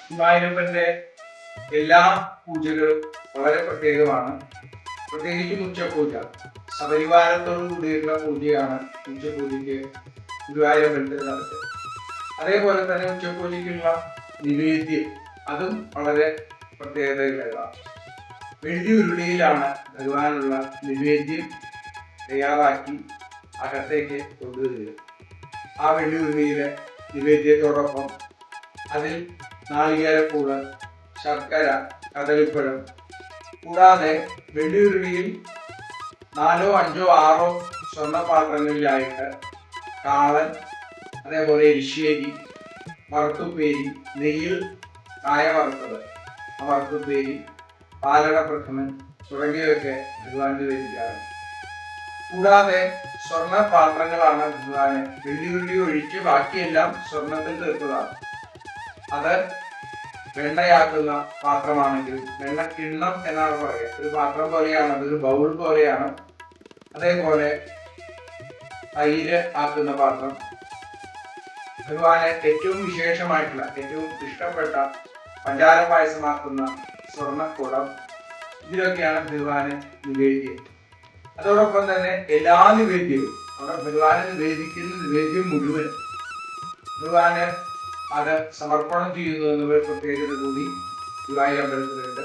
ഗുരുവായൂരപ്പന്റെ എല്ലാ പൂജകളും വളരെ പ്രത്യേകമാണ്. പ്രത്യേകിച്ചും ഉച്ചപൂജ സപരിവാരത്തോടു കൂടിയുള്ള പൂജയാണ് ഉച്ചപൂജയ്ക്ക് ഗുരുവായൂരപ്പന്റെ നടത്തുക. അതേപോലെ തന്നെ ഉച്ചപൂജയ്ക്കുള്ള നിവേദ്യം അതും വളരെ പ്രത്യേകതയുള്ളതാണ്. വെള്ളി ഉരുളിയിലാണ് ഭഗവാനുള്ള നിവേദ്യം തയ്യാറാക്കി അകത്തേക്ക് കൊണ്ടുവരിക. ആ വെള്ളി ഉരുളിയിലെ നിവേദ്യത്തോടൊപ്പം അതിൽ നാളികേരപ്പൂവ്, ശർക്കര, കദളിപ്പഴം, കൂടാതെ വെള്ളി ഉരുളിയിൽ 4, 5, 6 സ്വർണ്ണപാത്രങ്ങളിലായിട്ട് കാളൻ, അതേപോലെ എരിശ്ശേരി, വറുത്തുപ്പേരി, നെയ്യിൽ കായ വറുത്തത്, വറുത്തുപ്പേരി, പാലട പ്രഥമൻ തുടങ്ങിയവയൊക്കെ ഭഗവാന് വേദിക്കാറുണ്ട്. കൂടാതെ സ്വർണ്ണ പാത്രങ്ങളാണ് ഭഗവാന്. വെള്ളി ഒഴിച്ച് ബാക്കിയെല്ലാം സ്വർണത്തിൽ തീർത്തതാണ്. അത് വെണ്ണയാക്കുന്ന പാത്രമാണെങ്കിൽ വെണ്ണ കിണ്ണം എന്നാണ് പറയുക. ഒരു പാത്രം പോലെയാണ്, അതൊരു ബൗൾ പോലെയാണ്. അതേപോലെ തൈര് ആക്കുന്ന പാത്രം, ഭഗവാന് ഏറ്റവും വിശേഷമായിട്ടുള്ള ഏറ്റവും ഇഷ്ടപ്പെട്ട പഞ്ചാര പായസമാക്കുന്ന സ്വർണ്ണക്കുടം, ഇതിലൊക്കെയാണ് ഭഗവാന് നിവേദ്യം. അതോടൊപ്പം തന്നെ എല്ലാ നിവേദ്യവും അവിടെ ഭഗവാന് നിവേദിക്കുന്ന നിവേദ്യം മുഴുവൻ ഭഗവാന് അത് സമർപ്പണം ചെയ്യുന്നു എന്നുള്ള പ്രത്യേകത കൂടി ഗുരുവായൂർ അമ്പലത്തിലുണ്ട്.